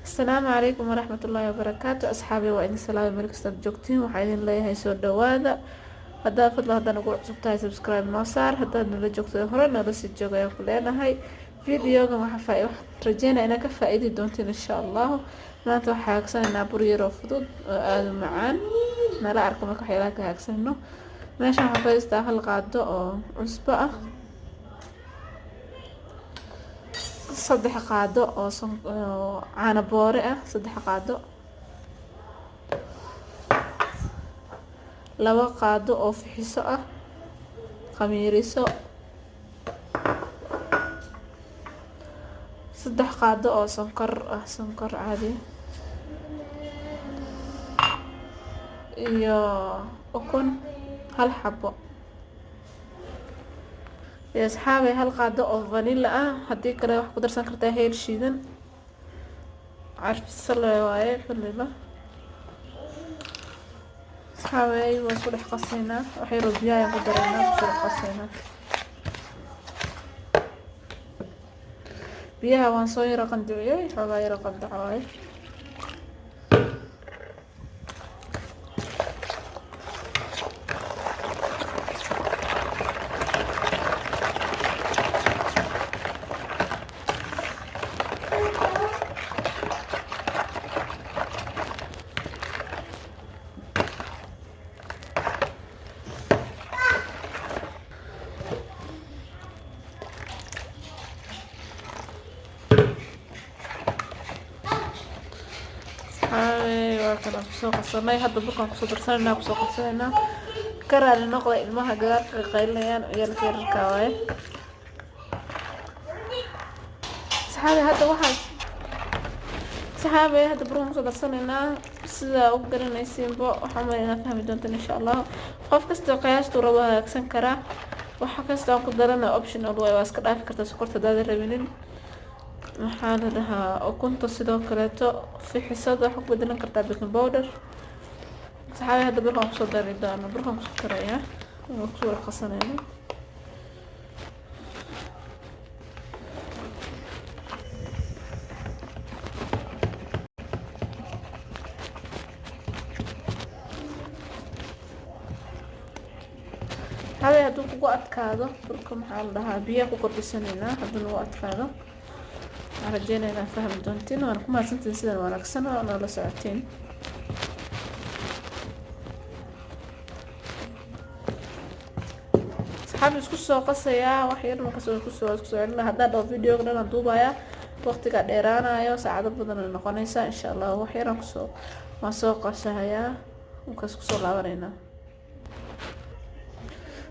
السلام عليكم ورحمة الله وبركاته أصحابي وإن سلام مركز جوجتين وحيدين لي هاي سو دوادا هدا فضل هدا نقول عصبتها سبسكرايب نوصار هدا نلا جوجتين هورا نلا سجوغا يقولينا هاي فيديوغا وحفاي رجينا إنا كفائدي دونتين إن شاء الله maanta waxaa hagaagsanayna bur yar oo fudud oo aad u macaan nala arko marka waxyaalaha ka hagaagsanayno meeshan waxaan ku haystaa hal qaado oo cusbo ah saddex qaado oo caano boore ah saddex qaado laba qaado oo fixiso ah khamiiriso saddex qaado oo sonkor ah sonkor caadi iyo ukun hal xabo يا أصحابي هالقاعدة أو فانيلا هدي كده واحد قدر سنكرتها هي الشيدن عارف السلة وايه فانيلا أصحابي وصلح قصينا وحيرو بيايا قدرنا وصلح قصينا بيها وانصوي رقم دعوي حواي رقم دعوي وكنا kusoo qasanay hadda burkaan kusoo darsanayna kusoo qasanayna karaali noqda ilmaha gaarka qaylinayaan ciyaalka yararka waaye saxaabi hadda burkaan kusoo darsanayna sida u garanaysiinba waxaan malayna fahmi doontaan insha Allah qof kasta qiyaastuu rabo hagaagsan karaa waxa kasta aan ku darana optional way waa iska dhaafi kartaa sokorta daada rabinin maxaa la dhahaa ukunta sidoo kaleeto fixisada waxa ku bedelan kartaa baking powder saxaabi hadda burkaan kusoo dari doona burkaan kusoo karaya oo kusoo qasanayna saxaabi hadduu kugu adkaado burka maxaa la dhahaa biyaha ku kordhisanayna hadduu nagu adkaado رجينا إلى فهم دونتين وأنا كمان سنتين سنة وأنا كسنة وأنا لساعتين صحابي اسكو سو قصيا وحير ما كسو عندنا هذا لو فيديو قلنا ندوبايا وقت قاعد ديرانا يا ساعات بدنا نقنيسا إن شاء الله وحير كسو ما سو قصيا وكسو لابرينا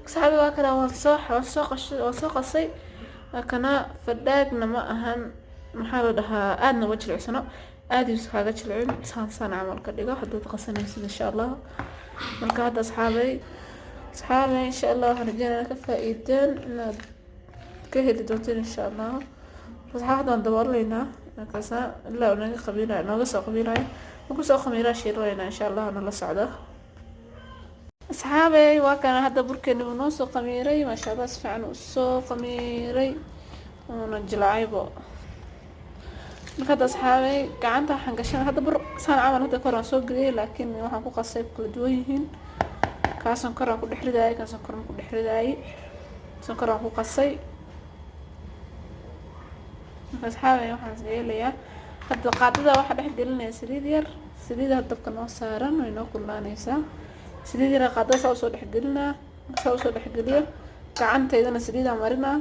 صحابي واكنا وصو قصي كنا فداقنا ما أهم maxaa la dhahaa aadna uga jilicsano aad iyo iskaga jilcin saan camal ka dhigo hadda taqasanaysid insha Allah marka hadda asxaabay insha Allah waxaan rajeynayaa ka faa'iideen inaad ka heli doonteen insha Allah asxaabta aan daboolaynaa markaas ilaa naga qabiilay naga soo qabiilay ku soo khamiira shiilayna insha Allah ana la socdo asxaabay waa kana hadda burkeenu noo soo khamiiray ma sha Allah fiican u soo khamiiray una jilcaybo marka asxaabay gacanta waxaan gashan hadda bur saan camal hadda kor aan soo galiyay laakiin waxaan ku qasay kala duwan yihiin kaasan kor aan ku dhexriday kaasan kor aan ku dhexriday kaasan kor aan ku qasay marka asxaabay waxaan yeelayaa hadda qaadada waxa dhex gelinaya saliid yar saliid dabka noo saaran way noo kululaanaysaa saliid yar qaadada soo dhex gelinaa soo dhex geliyo gacanteydana saliid aan marinaa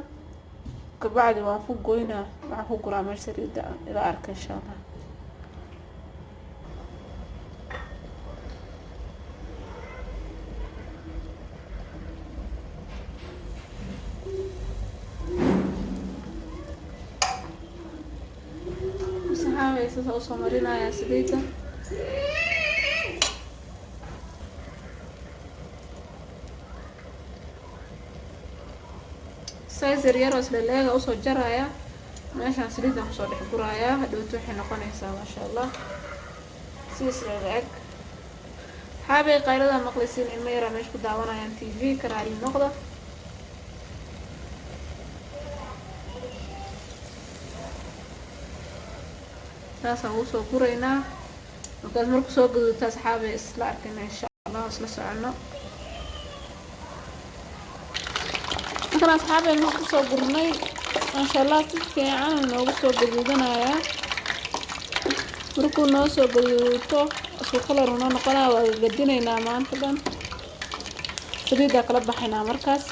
كبعد ما فوق قوينا مع فوق رامل سريد إلى أرك إن شاء الله بس هاي أوصل مرينا يا سريدة سايزر يروس للاقة وصو جرايا ماشان سريدة وصو دح قرايا هدو توحي نقونيسا ما شاء الله سيس للاق حابي قايلة مقلسين الميرا ميش كداوانا يان تي في كرالي نقضة saasaan ugu soo guraynaa markaas marku soo gaduuto asxaabay isla arkayna insha allah isla socono markaan asxaabay marku soo gurnay maasha allah si fiican noogu soo gaduudanayaa markuu noo soo gaduuto isku kalar noo noqonaya waa gadinaynaa maanta dhan saliida kala baxaynaa markaas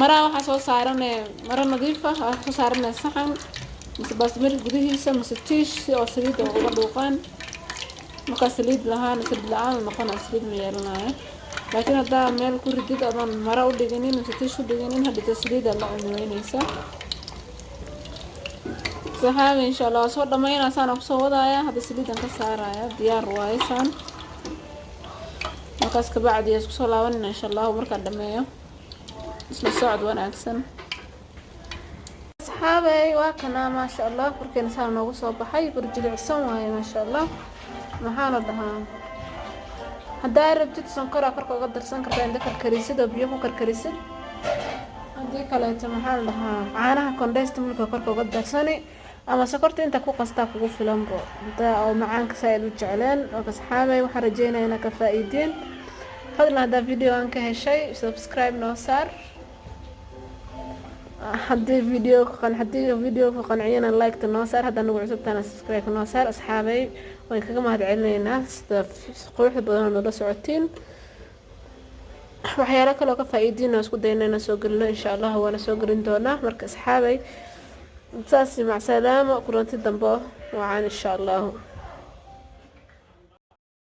maraa waxaa soo saaranay maro nadiif ah waxaa soo saaranay saxan mise baasmir gudihiisa mise tiish oo saliida uga dhuuqaan markaas saliid lahaan saliid la-aan noqonaa saliid ma yeelanayo laakiin haddaa meel ku ridid adoon maro u dhiginin mise tiish u dhiginin hadhita saliida la cunweynaysa saxaabi insha allah soo dhammaynaysaan kusoo wadaaya hadda saliidan ka saaraya diyaar waaysaan markaas kabacdi isku soo laabanina insha allah markaan dhameeyo isla socod wanaagsan asxaabay waa kana maasha allah burkeena saa noogu soo baxay bur jilicsan waaye maasha allah maxaa la dhahaa haddaa rabtid sonkora korka uga darsan kartaa inta karkarisid oo biyo ku karkarisid haddii kaleeto maxaa la dhahaa caanaha condensed milk korka uga darsani ama sokorta inta ku qastaa kugu filanbo hadaa oo macaanka saaid u jecleen oo asxaabay waxaan rajeynayaa inaad ka faa'iideen fadlan haddaa videogan ka heshay subscribe noo saar haddii video ku qanciyana like noo saar haddaa nagu cusubtaana subscribe noo saar asxaabay way kaga mahadcelinaynaa sida quruxda badan oo nala socotiin waxyaalo kale oo ka faa'iideen oo isku daynayna soo gelino insha allah waana soo gelin doonaa marka asxaabay saasi mac salaamo kulanti dambe waxaan insha allah